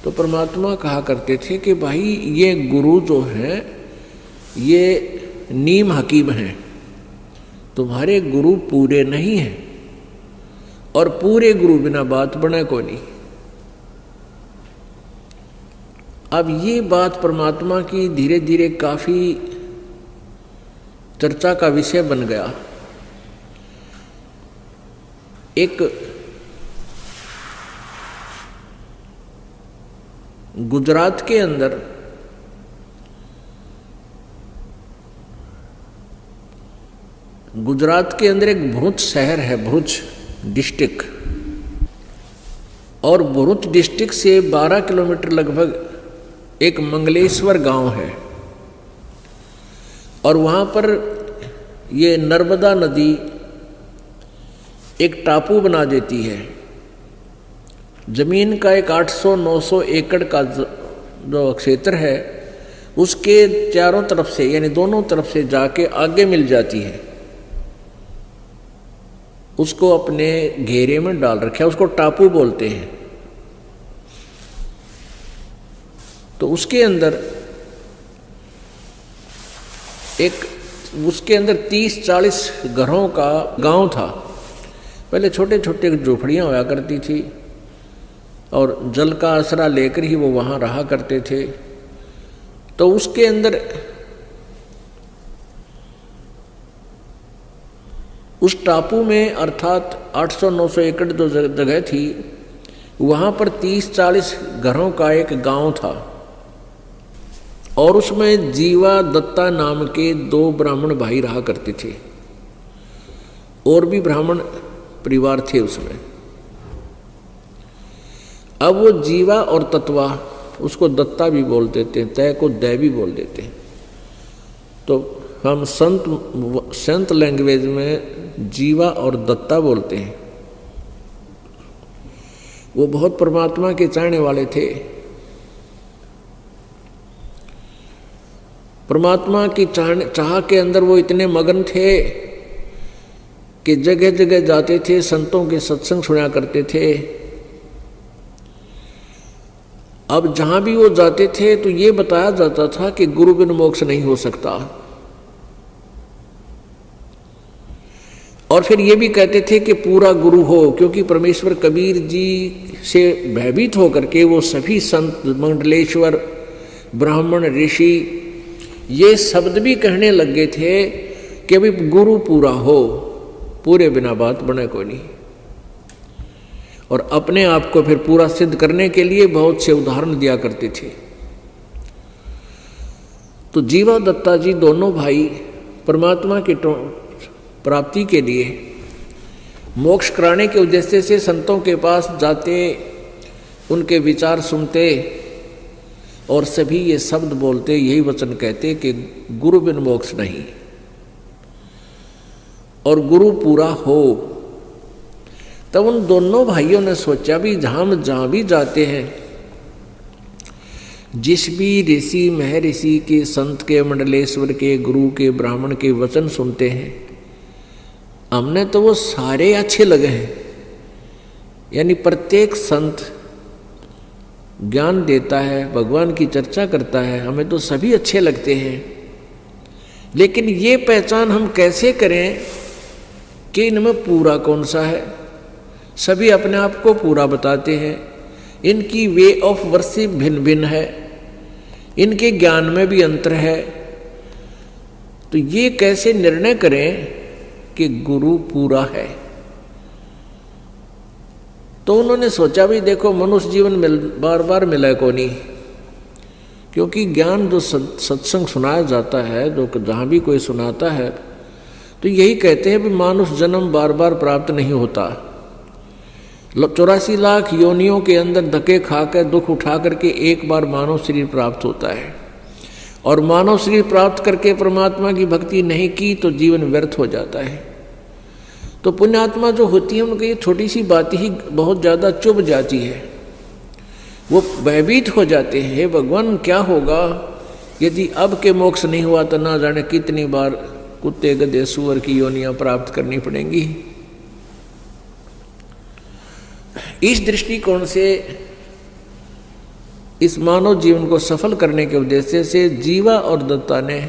तो परमात्मा कहा करते थे कि भाई ये गुरु जो हैं ये नीम हकीम हैं, तुम्हारे गुरु पूरे नहीं हैं, और पूरे गुरु बिना बात बने को नहीं। अब ये बात परमात्मा की धीरे धीरे काफी चर्चा का विषय बन गया। एक गुजरात के अंदर एक भरूच शहर है, भरूच डिस्ट्रिक्ट, और भरूच डिस्ट्रिक्ट से 12 किलोमीटर लगभग एक मंगलेश्वर गांव है, और वहाँ पर ये नर्मदा नदी एक टापू बना देती है। जमीन का एक 800-900 एकड़ का जो क्षेत्र है उसके चारों तरफ से यानी दोनों तरफ से जाके आगे मिल जाती है, उसको अपने घेरे में डाल रखा है, उसको टापू बोलते हैं। तो उसके अंदर उसके अंदर 30-40 घरों का गांव था। पहले छोटे छोटे झोपड़ियाँ हुआ करती थी और जल का आसरा लेकर ही वो वहाँ रहा करते थे। तो उसके अंदर उस टापू में अर्थात 800-900 एकड़ जो जगह थी वहाँ पर 30-40 घरों का एक गांव था, और उसमें जीवा दत्ता नाम के 2 ब्राह्मण भाई रहा करते थे, और भी ब्राह्मण परिवार थे उसमें। अब वो जीवा और तत्वा, उसको दत्ता भी बोल देते हैं, तय को दय भी बोल देते हैं। तो हम संत लैंग्वेज में जीवा और दत्ता बोलते हैं। वो बहुत परमात्मा के चाहने वाले थे। परमात्मा की चाह के अंदर वो इतने मगन थे कि जगह जगह जाते थे, संतों के सत्संग सुना करते थे। अब जहां भी वो जाते थे तो ये बताया जाता था कि गुरु बिन मोक्ष नहीं हो सकता, और फिर ये भी कहते थे कि पूरा गुरु हो, क्योंकि परमेश्वर कबीर जी से भयभीत होकर के वो सभी संत मंडलेश्वर ब्राह्मण ऋषि ये शब्द भी कहने लग गए थे कि अभी गुरु पूरा हो, पूरे बिना बात बने कोई नहीं। और अपने आप को फिर पूरा सिद्ध करने के लिए बहुत से उदाहरण दिया करते थे। तो जीवा दत्ता जी दोनों भाई परमात्मा की प्राप्ति के लिए मोक्ष कराने के उद्देश्य से संतों के पास जाते, उनके विचार सुनते और सभी ये शब्द बोलते, यही वचन कहते कि गुरु बिन मोक्ष नहीं, और गुरु पूरा हो। तब उन दोनों भाइयों ने सोचा भी जहाँ भी जाते हैं, जिस भी ऋषि महर्षि के संत के मंडलेश्वर के गुरु के ब्राह्मण के वचन सुनते हैं, हमने तो वो सारे अच्छे लगे हैं। यानी प्रत्येक संत ज्ञान देता है, भगवान की चर्चा करता है, हमें तो सभी अच्छे लगते हैं। लेकिन ये पहचान हम कैसे करें कि इनमें पूरा कौन सा है? सभी अपने आप को पूरा बताते हैं, इनकी वे ऑफ वर्शिप भिन्न भिन्न है, इनके ज्ञान में भी अंतर है। तो ये कैसे निर्णय करें कि गुरु पूरा है? तो उन्होंने सोचा भी देखो, मनुष्य जीवन में बार बार मिला को नहीं, क्योंकि ज्ञान जो सत्संग सुनाया जाता है, जो जहाँ भी कोई सुनाता है, तो यही कहते हैं भी मानुष जन्म बार बार प्राप्त नहीं होता। 84 लाख योनियों के अंदर धक्के खाकर दुख उठा करके एक बार मानव शरीर प्राप्त होता है, और मानव शरीर प्राप्त करके परमात्मा की भक्ति नहीं की तो जीवन व्यर्थ हो जाता है। तो पुण्यात्मा जो होती है उनको ये छोटी सी बात ही बहुत ज़्यादा चुभ जाती है, वो भयभीत हो जाते हैं, हे भगवान क्या होगा यदि अब के मोक्ष नहीं हुआ तो ना जाने कितनी बार कुत्ते गधे सुअर की योनियां प्राप्त करनी पड़ेंगी। इस दृष्टिकोण से इस मानव जीवन को सफल करने के उद्देश्य से जीवा और दत्ता ने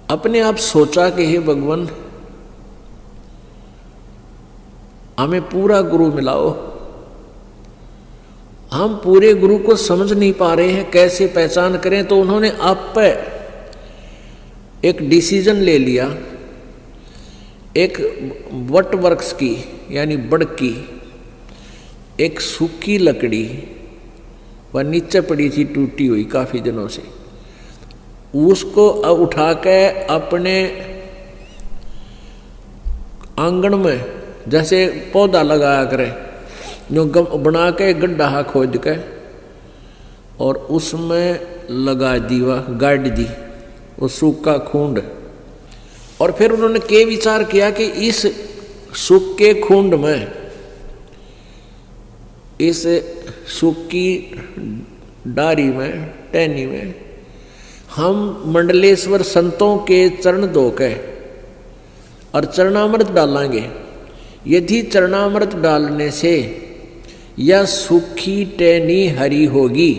अपने आप सोचा कि हे भगवान, हमें पूरा गुरु मिलाओ। हम पूरे गुरु को समझ नहीं पा रहे हैं, कैसे पहचान करें। तो उन्होंने आप पर एक डिसीजन ले लिया, एक वट वृक्ष की यानी बड़ की एक सूखी लकड़ी वह नीचे पड़ी थी टूटी हुई काफी दिनों से, उसको उठा के अपने आंगन में जैसे पौधा लगाया करे, जो बना के गड्ढा खोद के और उसमें लगा दी, वह गाड़ दी वो सूखा खूंड। और फिर उन्होंने के विचार किया कि इस सूखे खूंड में, इस सूखी डारी में, टहनी में हम मंडलेश्वर संतों के चरण धो के और चरणामृत डालेंगे। यदि चरणामृत डालने से यह सूखी टहनी हरी होगी,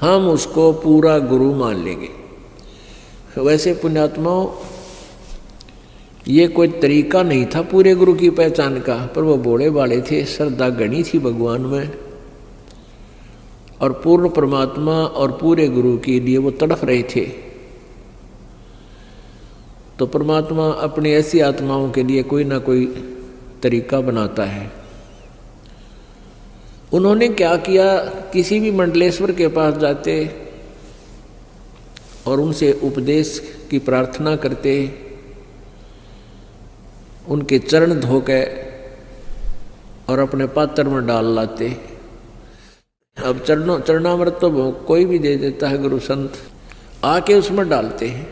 हम उसको पूरा गुरु मान लेंगे। वैसे पुण्यात्माओं, ये कोई तरीका नहीं था पूरे गुरु की पहचान का, पर वो भोले वाले थे, श्रद्धा गणी थी भगवान में, और पूर्ण परमात्मा और पूरे गुरु के लिए वो तड़फ रहे थे। तो परमात्मा अपनी ऐसी आत्माओं के लिए कोई ना कोई तरीका बनाता है। उन्होंने क्या किया, किसी भी मंडलेश्वर के पास जाते और उनसे उपदेश की प्रार्थना करते, उनके चरण धोके और अपने पात्र में डाल लाते। अब चरणामृत तो कोई भी दे देता है, गुरु संत आके उसमें डालते हैं।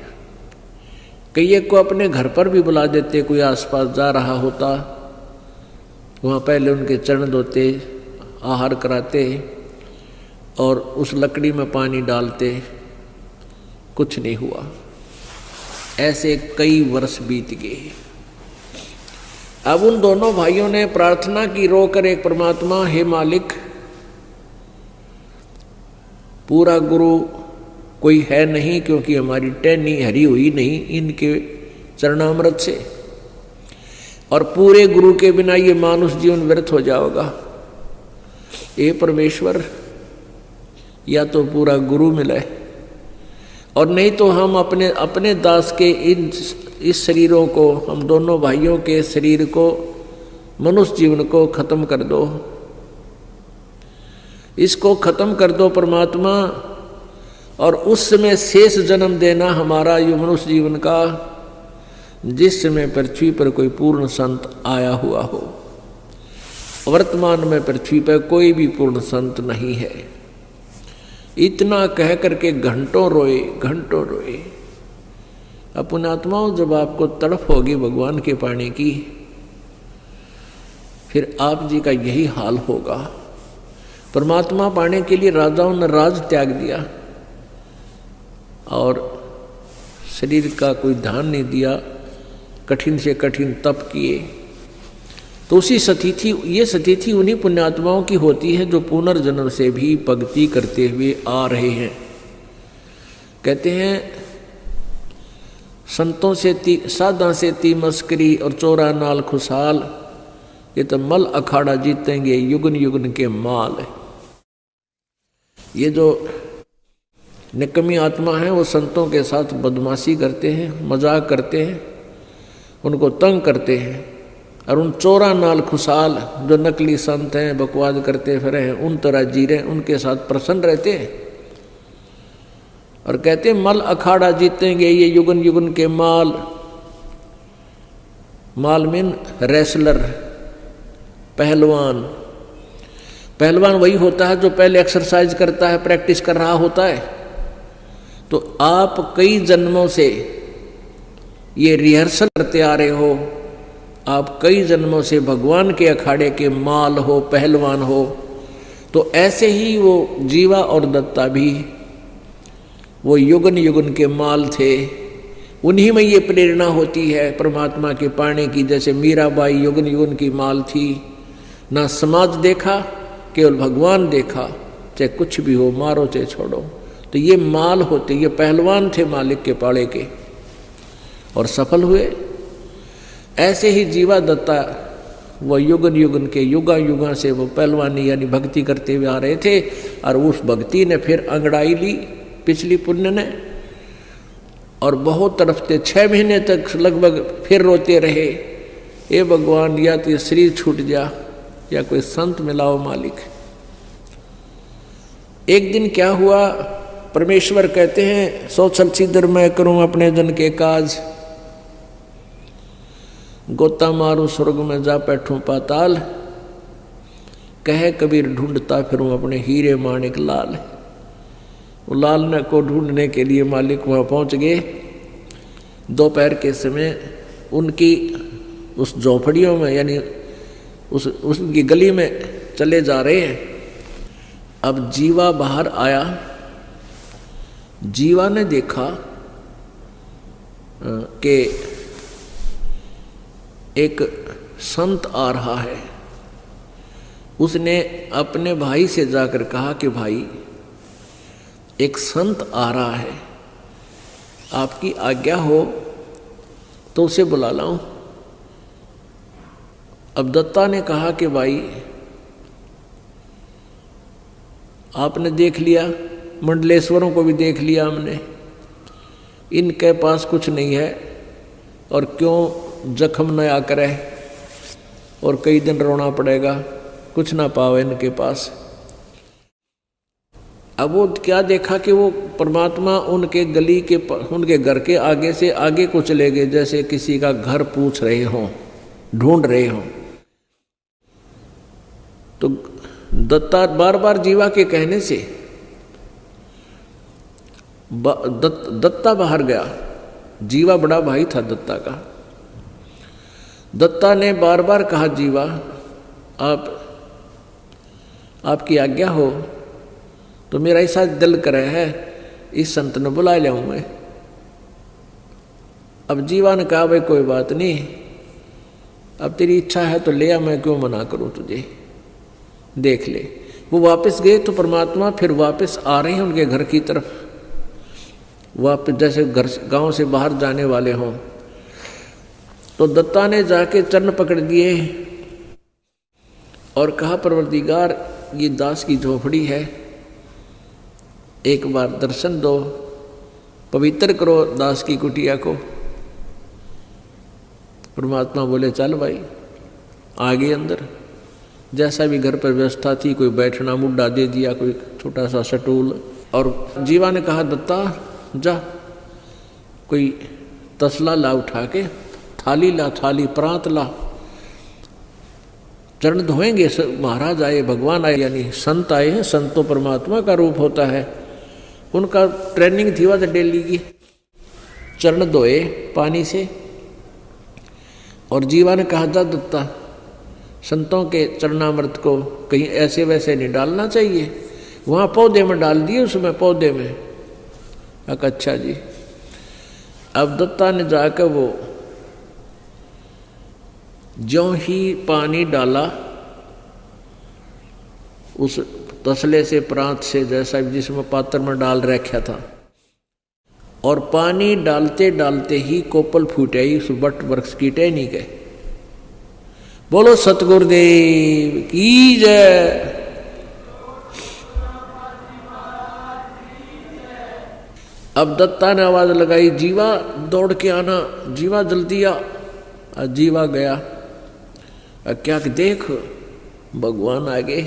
कई एक को अपने घर पर भी बुला देते, कोई आसपास जा रहा होता, वहाँ पहले उनके चरण धोते, आहार कराते और उस लकड़ी में पानी डालते, कुछ नहीं हुआ। ऐसे कई वर्ष बीत गए। अब उन दोनों भाइयों ने प्रार्थना की रोकर एक परमात्मा, हे मालिक, पूरा गुरु कोई है नहीं, क्योंकि हमारी टहनी हरी हुई नहीं इनके चरणामृत से, और पूरे गुरु के बिना ये मानुष जीवन व्यर्थ हो जाएगा। ये परमेश्वर, या तो पूरा गुरु मिले और नहीं तो हम अपने दास के इस शरीरों को, हम दोनों भाइयों के शरीर को, मनुष्य जीवन को खत्म कर दो, इसको खत्म कर दो परमात्मा, और उस समय शेष जन्म देना हमारा ये मनुष्य जीवन का, जिस समय पृथ्वी पर कोई पूर्ण संत आया हुआ हो। वर्तमान में पृथ्वी पर कोई भी पूर्ण संत नहीं है। इतना कह करके घंटों रोए, घंटों रोए। अब पुण्यात्माओं, जब आपको तड़प होगी भगवान के पाने की, फिर आप जी का यही हाल होगा। परमात्मा पाने के लिए राजाओं ने राज त्याग दिया और शरीर का कोई ध्यान नहीं दिया, कठिन से कठिन तप किए। तो उसी सतिथि, ये सतिथि उन्हीं पुण्यात्माओं की होती है जो पुनर्जन्म से भी भक्ति करते हुए आ रहे हैं। कहते हैं, संतों से साधा से ती मस्करी और चोरा नाल खुशहाल, ये तो मल अखाड़ा जीतेंगे युगन युगन के माल। ये जो निकम्मी आत्मा है वो संतों के साथ बदमाशी करते हैं, मजाक करते हैं, उनको तंग करते हैं, और उन चोरा नाल खुशहाल जो नकली संत हैं, बकवाद करते फिर हैं, उन तरह जी रहे, उनके साथ प्रसन्न रहते हैं और कहते हैं मल अखाड़ा जीतेंगे ये युगन युगन के माल। माल मीन रेसलर, पहलवान। पहलवान वही होता है जो पहले एक्सरसाइज करता है, प्रैक्टिस कर रहा होता है। तो आप कई जन्मों से ये रिहर्सल करते आ रहे हो, आप कई जन्मों से भगवान के अखाड़े के माल हो, पहलवान हो। तो ऐसे ही वो जीवा और दत्ता भी वो युगन युगन के माल थे। उन्हीं में ये प्रेरणा होती है परमात्मा के पाने की। जैसे मीराबाई युगन युगन की माल थी, ना समाज देखा केवल भगवान देखा, चाहे कुछ भी हो, मारो चाहे छोड़ो। तो ये माल होते, ये पहलवान थे मालिक के पाड़े के और सफल हुए। ऐसे ही जीवा दत्ता वो युगन युगन के युगा युगा से वो पहलवानी यानी भक्ति करते हुए आ रहे थे, और उस भक्ति ने फिर अंगड़ाई ली पिछली पुण्य ने, और बहुत तड़पते 6 महीने तक लगभग फिर रोते रहे, ये भगवान या तो ये शरीर छूट जा या कोई संत मिलाओ मालिक। एक दिन क्या हुआ, परमेश्वर कहते हैं सोचल सिद्धर मैं करूं अपने जन के काज, गोता मारूं स्वर्ग में जा बैठूं पाताल, कहे कबीर ढूंढता फिरूं अपने हीरे माणिक लाल। वो लाल ने को ढूंढने के लिए मालिक वहाँ पहुँच गए। दोपहर के समय उनकी उस झोपड़ियों में यानी उसकी गली में चले जा रहे हैं। अब जीवा बाहर आया, जीवा ने देखा कि एक संत आ रहा है। उसने अपने भाई से जाकर कहा कि भाई एक संत आ रहा है, आपकी आज्ञा हो तो उसे बुला लाऊं। अब दत्ता ने कहा कि भाई आपने देख लिया, मंडलेश्वरों को भी देख लिया हमने, इनके पास कुछ नहीं है, और क्यों जख्म नया करे और कई दिन रोना पड़ेगा, कुछ ना पावे इनके पास। अब वो क्या देखा कि वो परमात्मा उनके गली के उनके घर के आगे से आगे को चले गए, जैसे किसी का घर पूछ रहे हों, ढूंढ रहे हों। तो दत्ता बार बार जीवा के कहने से दत्ता बाहर गया। जीवा बड़ा भाई था दत्ता का। दत्ता ने बार बार कहा जीवा आपकी आज्ञा हो तो मेरा ऐसा दिल करे है इस संत ने बुला लाऊं मैं। अब जीवा ने कहा भाई कोई बात नहीं, अब तेरी इच्छा है तो ले आ, मैं क्यों मना करूं तुझे, देख ले। वो वापस गए तो परमात्मा फिर वापस आ रहे हैं उनके घर की तरफ, वापस जैसे घर गांव से बाहर जाने वाले हों। तो दत्ता ने जाके चरण पकड़ दिए और कहा परवरदिगार ये दास की झोपड़ी है, एक बार दर्शन दो, पवित्र करो दास की कुटिया को। परमात्मा बोले चल भाई, आगे अंदर जैसा भी घर पर व्यवस्था थी, कोई बैठना मुड्डा दे दिया, कोई छोटा सा स्टूल। और जीवा ने कहा दत्ता जा कोई तसला ला उठा के, थाली ला, थाली प्रांत ला, चरण धोएंगे। महाराज आए, भगवान आए, यानी संत आए हैं। संत तो परमात्मा का रूप होता है, उनका ट्रेनिंग थी वह डेली की। चरण धोए पानी से और जीवा ने कहा जा दत्ता संतों के चरणामृत को कहीं ऐसे वैसे नहीं डालना चाहिए, वहाँ पौधे में डाल दिए, उसमें पौधे में। अच्छा जी। अब दत्ता ने जाकर वो ज्यों ही पानी डाला उस तसले से प्रांत से, जैसा जिसमें पात्र में डाल रखा था, और पानी डालते डालते ही कोपल फूट आई उस बट वृक्ष की टहनी के। बोलो सतगुरुदेव की जय। अब दत्ता ने आवाज लगाई जीवा दौड़ के आना, जीवा जल्दी आ। जीवा गया, क्या देख भगवान आगे,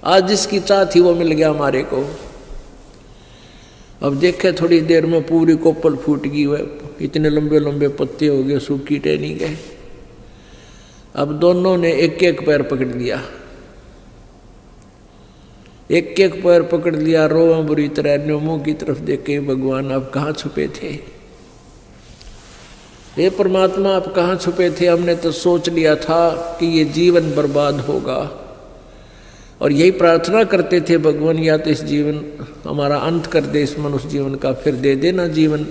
आज जिसकी चाह थी वो मिल गया हमारे को। अब देखे थोड़ी देर में पूरी कोपल फूट गई, हुए इतने लंबे लंबे पत्ते हो गए, सूखी टहनी गए। अब दोनों ने एक एक पैर पकड़ लिया, एक एक पैर पकड़ लिया, रोवा बुरी तरह मुंह की तरफ देखे, भगवान आप कहाँ छुपे थे, हे परमात्मा आप कहाँ छुपे थे, हमने तो सोच लिया था कि ये जीवन बर्बाद होगा, और यही प्रार्थना करते थे भगवान या तो इस जीवन हमारा अंत कर दे, इस मनुष्य जीवन का, फिर दे देना जीवन,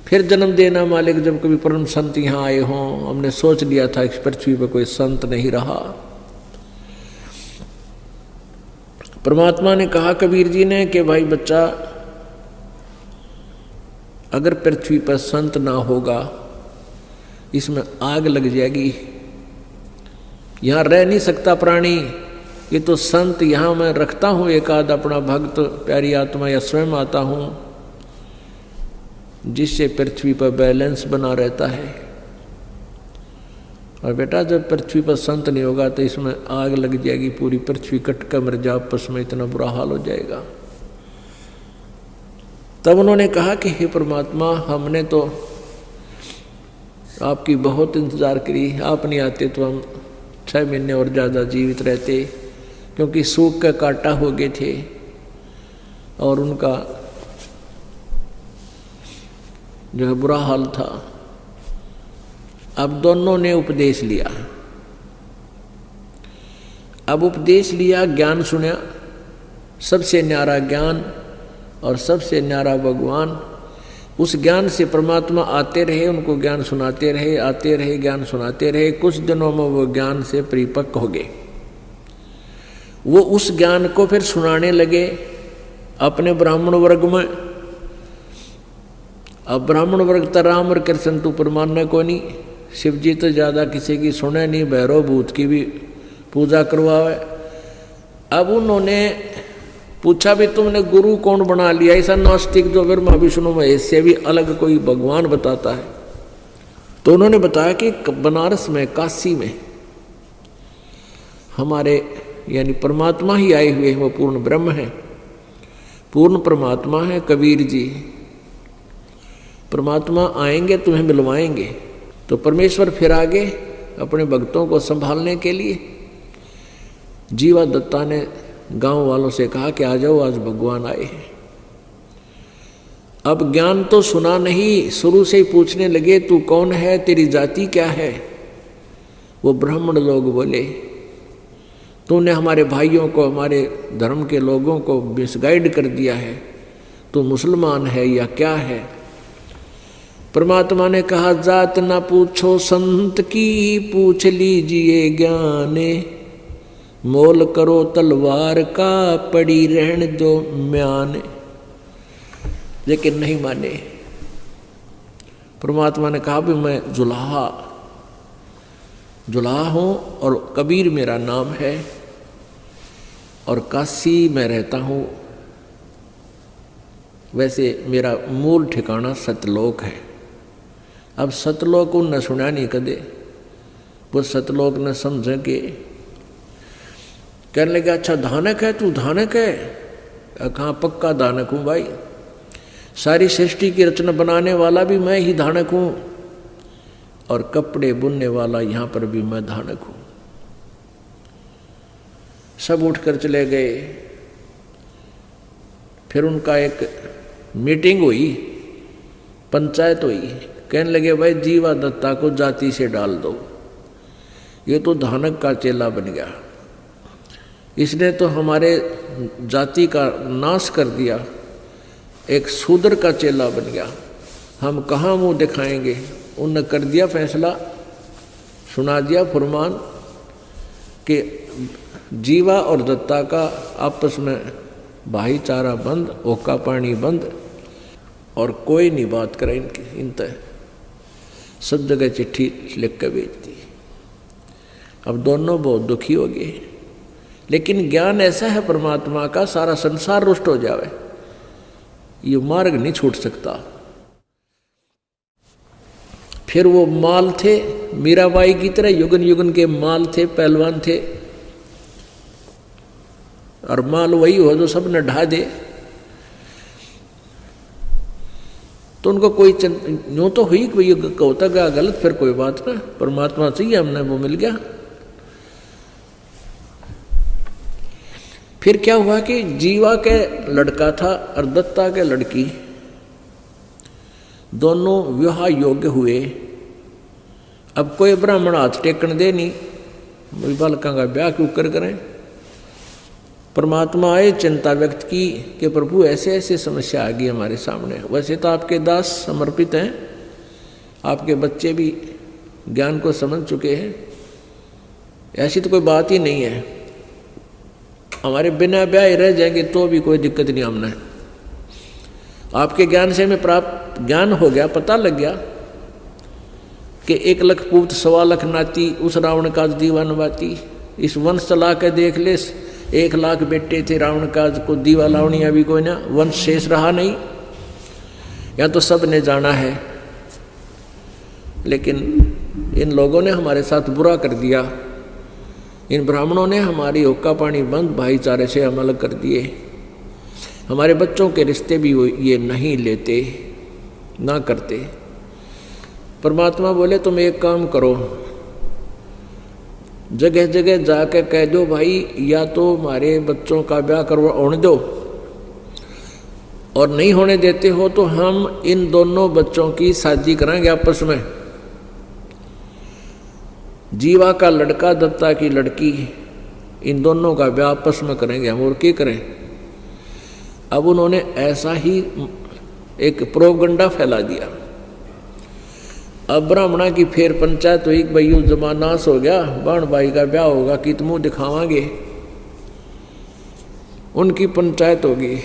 फिर जन्म देना मालिक जब कभी परम संत यहाँ आए हों। हमने सोच लिया था इस पृथ्वी पर कोई संत नहीं रहा। परमात्मा ने कहा कबीर जी ने कि भाई बच्चा, अगर पृथ्वी पर संत ना होगा, इसमें आग लग जाएगी, यहाँ रह नहीं सकता प्राणी। ये तो संत यहाँ मैं रखता हूँ एक आध अपना भक्त, प्यारी आत्मा या स्वयं आता हूँ, जिससे पृथ्वी पर बैलेंस बना रहता है। और बेटा जब पृथ्वी पर संत नहीं होगा तो इसमें आग लग जाएगी, पूरी पृथ्वी कट कर मर जा, आपस में इतना बुरा हाल हो जाएगा। तब उन्होंने कहा कि हे परमात्मा, हमने तो आपकी बहुत इंतज़ार करी, आप नहीं आते तो हम 6 महीने और ज़्यादा जीवित रहते, क्योंकि सूख का कांटा हो गए थे और उनका जो है बुरा हाल था। अब दोनों ने उपदेश लिया। अब उपदेश लिया, ज्ञान सुना, सबसे न्यारा ज्ञान और सबसे न्यारा भगवान। उस ज्ञान से परमात्मा आते रहे, उनको ज्ञान सुनाते रहे, आते रहे, ज्ञान सुनाते रहे। कुछ दिनों में वो ज्ञान से परिपक्व हो गए। वो उस ज्ञान को फिर सुनाने लगे अपने ब्राह्मण वर्ग में। अब ब्राह्मण वर्ग तो राम और कृष्ण तो परमानने को नहीं, शिव जी तो ज़्यादा किसी की सुने नहीं, भैरव भूत की भी पूजा करवावे। अब उन्होंने पूछा भी तुमने गुरु कौन बना लिया, ऐसा नास्तिक जो ब्रह्मा विष्णु महेश से भी अलग कोई भगवान बताता है। तो उन्होंने बताया कि बनारस में, काशी में हमारे यानी परमात्मा ही आए हुए हैं, वो पूर्ण ब्रह्म है, पूर्ण परमात्मा है कबीर जी। परमात्मा आएंगे तुम्हें मिलवाएंगे। तो परमेश्वर फिर आगे अपने भक्तों को संभालने के लिए जीवा दत्ता ने गांव वालों से कहा कि आ जाओ, आज भगवान आए हैं। अब ज्ञान तो सुना नहीं, शुरू से ही पूछने लगे तू कौन है, तेरी जाति क्या है। वो ब्राह्मण लोग बोले तूने हमारे भाइयों को, हमारे धर्म के लोगों को मिसगाइड कर दिया है, तू मुसलमान है या क्या है। परमात्मा ने कहा जात ना पूछो संत की, पूछ लीजिए ज्ञाने, मोल करो तलवार का, पड़ी रहन दो म्यान। लेकिन नहीं माने। परमात्मा ने कहा भी मैं जुलाहा हूँ और कबीर मेरा नाम है और काशी में रहता हूँ। वैसे मेरा मूल ठिकाना सतलोक है। अब सतलोक उन सुना नहीं कदे, वो सतलोक न समझे कि कहने लगे अच्छा धानक है तू, धानक है? कहाँ पक्का धानक हूँ भाई, सारी सृष्टि की रचना बनाने वाला भी मैं ही धानक हूँ और कपड़े बुनने वाला यहाँ पर भी मैं धानक हूँ। सब उठकर चले गए। फिर उनका एक मीटिंग हुई, पंचायत हुई। कहने लगे भाई जीवा दत्ता को जाति से डाल दो, ये तो धानक का चेला बन गया, इसने तो हमारे जाति का नाश कर दिया, एक शूद्र का चेला बन गया, हम कहाँ मुंह दिखाएंगे। उनने कर दिया फैसला, सुना दिया फरमान कि जीवा और दत्ता का आपस में भाईचारा बंद, ओका पानी बंद और कोई नहीं बात करे इनकी। इन तय सब जगह चिट्ठी लिख कर भेज दी। अब दोनों बहुत दुखी हो गए। लेकिन ज्ञान ऐसा है परमात्मा का, सारा संसार रुष्ट हो जावे, ये मार्ग नहीं छूट सकता। फिर वो माल थे, मीराबाई की तरह युगन युगन के माल थे, पहलवान थे, और माल वही हो जो सब ने ढा दे। तो उनको कोई यूँ तो हुई कि ये होता गया गलत, फिर कोई बात ना, परमात्मा चाहिए हमने, वो मिल गया। फिर क्या हुआ कि जीवा के लड़का था और दत्ता के लड़की, दोनों विवाह योग्य हुए। अब कोई ब्राह्मण हाथ टेकन दे नहीं, बालका का ब्याह क्यों करें। परमात्मा आए, चिंता व्यक्त की कि प्रभु ऐसे ऐसे समस्या आ गई हमारे सामने। वैसे तो आपके दास समर्पित हैं, आपके बच्चे भी ज्ञान को समझ चुके हैं, ऐसी तो कोई बात ही नहीं है। हमारे बिना ब्याह रह जाएंगे तो भी कोई दिक्कत नहीं हमने। आपके ज्ञान से हमें प्राप्त ज्ञान हो गया, पता लग गया कि 1 लाख पूत 1.25 लाख नाती, उस रावण काज दीवान बाती। इस वंश चला के देख ले, 1 लाख बेटे थे रावण काज को, दीवा लावणिया भी कोई ना, वंश शेष रहा नहीं। या तो सब ने जाना है, लेकिन इन लोगों ने हमारे साथ बुरा कर दिया। इन ब्राह्मणों ने हमारी हुक्का पानी बंद, भाईचारे से हम अलग कर दिए। हमारे बच्चों के रिश्ते भी ये नहीं लेते, ना करते। परमात्मा बोले तुम एक काम करो, जगह जगह जाके कह दो भाई या तो हमारे बच्चों का ब्याह होने दो, और नहीं होने देते हो तो हम इन दोनों बच्चों की शादी कराएंगे आपस में। जीवा का लड़का, दत्ता की लड़की, इन दोनों का ब्याह आपस में करेंगे हम, और क्या करें। अब उन्होंने ऐसा ही एक प्रोपगंडा फैला दिया। अब ब्राह्मणा की फिर पंचायत हुई, भाई जमानास हो गया, बाण भाई का ब्याह होगा कि तुम मुँह दिखावांगे। उनकी पंचायत होगी।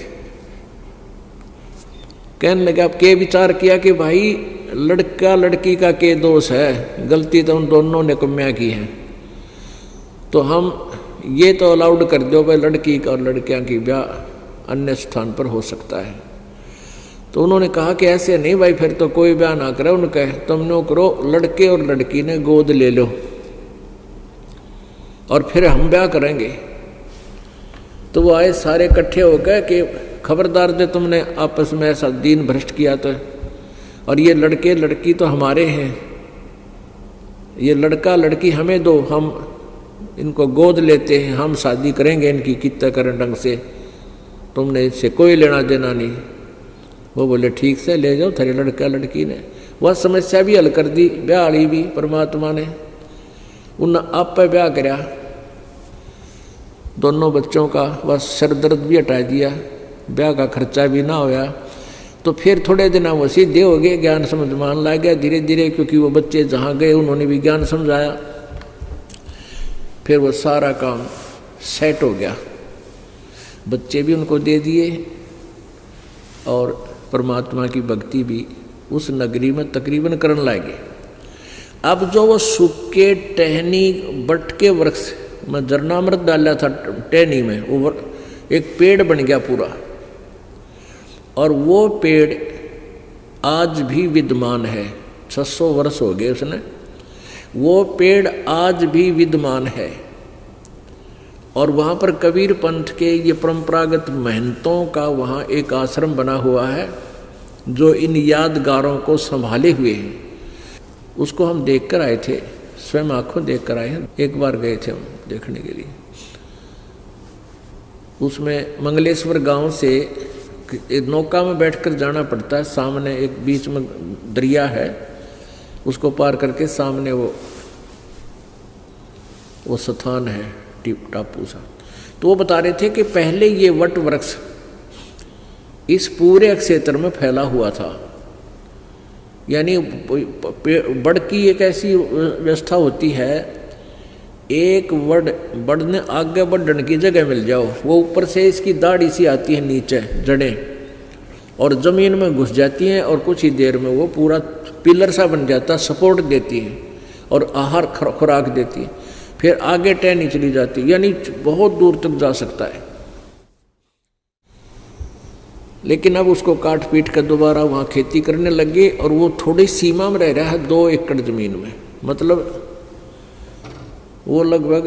कहने लगे, अब के विचार किया कि भाई लड़का लड़की का के दोष है, गलती तो उन दोनों ने कम्या की है, तो हम ये तो अलाउड कर दो भाई लड़की का और लड़कियां की ब्याह अन्य स्थान पर हो सकता है। तो उन्होंने कहा कि ऐसे नहीं भाई, फिर तो कोई ब्याह ना करे। उनका तुम नो करो, लड़के और लड़की ने गोद ले लो और फिर हम ब्याह करेंगे। तो वो आए सारे इकट्ठे हो गए कि खबरदार दे, तुमने आपस में ऐसा दीन भ्रष्ट किया तो, और ये लड़के लड़की तो हमारे हैं, ये लड़का लड़की हमें दो, हम इनको गोद लेते हैं, हम शादी करेंगे इनकी कितना करें ढंग से, तुमने इससे कोई लेना देना नहीं। वो बोले ठीक से ले जाओ। थारे लड़का लड़की ने वह समस्या भी हल कर दी, ब्याह वाली भी परमात्मा ने। उन आप पे ब्याह कराया, दोनों बच्चों का बस सर दर्द भी हटा दिया, ब्याह का खर्चा भी ना होया। तो फिर थोड़े दिन वो सीधे हो गए, ज्ञान समझ मान ला गया धीरे धीरे, क्योंकि वो बच्चे जहाँ गए उन्होंने भी ज्ञान समझाया। फिर वो सारा काम सेट हो गया, बच्चे भी उनको दे दिए और परमात्मा की भक्ति भी उस नगरी में तकरीबन करने लगे। अब जो वो सूखे टहनी बट के वृक्ष में जरनामृत डाला था टहनी में, वो एक पेड़ बन गया पूरा, और वो पेड़ आज भी विद्यमान है। 600 वर्ष हो गए उसने, वो पेड़ आज भी विद्यमान है। और वहाँ पर कबीर पंथ के ये परंपरागत महंतों का वहाँ एक आश्रम बना हुआ है, जो इन यादगारों को संभाले हुए हैं। उसको हम देख कर आए थे, स्वयं आँखों देख कर आए हैं। एक बार गए थे हम देखने के लिए। उसमें मंगलेश्वर गांव से एक नौका में बैठकर जाना पड़ता है, सामने एक बीच में दरिया है, उसको पार करके सामने वो स्थान है टापू सा। तो वो बता रहे थे कि पहले ये वट वृक्ष इस पूरे क्षेत्र में फैला हुआ था। यानी बड़ की एक ऐसी व्यवस्था होती है, एक बड़ ने आगे बढ़ने की जगह मिल जाओ, वो ऊपर से इसकी दाढ़ी सी आती है नीचे जड़ें, और जमीन में घुस जाती हैं, और कुछ ही देर में वो पूरा पिलर सा बन जाता, सपोर्ट देती है और आहार खुराक देती है। फिर आगे टहनी चली जाती है, यानी बहुत दूर तक जा सकता है। लेकिन अब उसको काट पीट कर दोबारा वहाँ खेती करने लगे, और वो थोड़ी सीमा में रह रहा है 2 एकड़ जमीन में। मतलब वो लगभग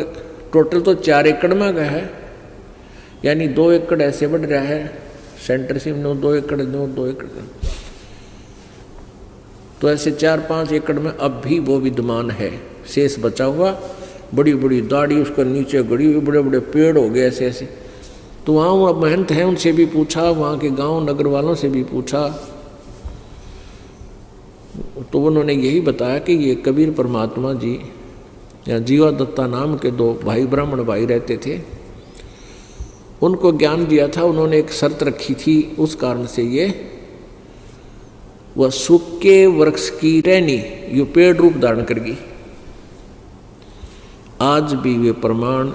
टोटल तो 4 एकड़ में गया है, यानी 2 एकड़ ऐसे बढ़ रहा है, सेंटर से 2 एकड़ 2 एकड़, तो ऐसे 4-5 एकड़ में अब भी वो विद्यमान है, शेष बचा हुआ। बड़ी बड़ी दाढ़ी उसको नीचे गड़ी हुई, बड़े बड़े पेड़ हो गए ऐसे ऐसे। तो वहाँ वो महंत हैं, उनसे भी पूछा, वहाँ के गांव नगर वालों से भी पूछा, तो उन्होंने यही बताया कि ये कबीर परमात्मा जी या जीवा दत्ता नाम के 2 भाई ब्राह्मण भाई रहते थे, उनको ज्ञान दिया था। उन्होंने एक शर्त रखी थी, उस कारण से ये वह सूखे वृक्ष की टहनी ये पेड़ रूप धारण करेगी। आज भी वे प्रमाण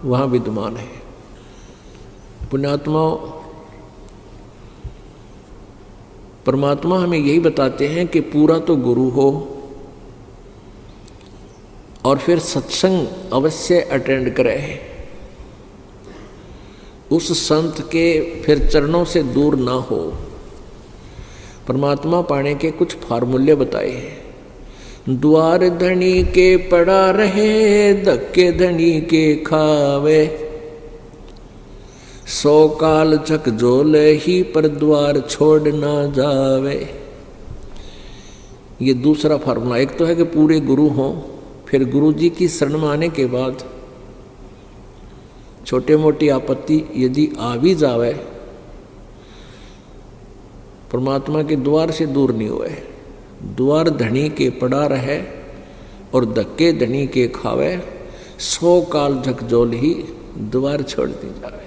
वहाँ विद्यमान है। पुण्यात्मा परमात्मा हमें यही बताते हैं कि पूरा तो गुरु हो और फिर सत्संग अवश्य अटेंड करे, उस संत के फिर चरणों से दूर ना हो। परमात्मा पाने के कुछ फार्मूले बताए हैं। द्वार धनी के पड़ा रहे, धक्के धनी के खावे, 100 काल झकझोल ही पर द्वार छोड़ ना जावे। ये दूसरा फार्मूला। एक तो है कि पूरे गुरु हों, फिर गुरु जी की शरण में आने के बाद छोटे मोटी आपत्ति यदि आ भी जावे, परमात्मा के द्वार से दूर नहीं हुए। द्वार धनी के पड़ा रहे और धक्के धनी के खावे, 100 काल झकझोल ही द्वार छोड़ दी जावे।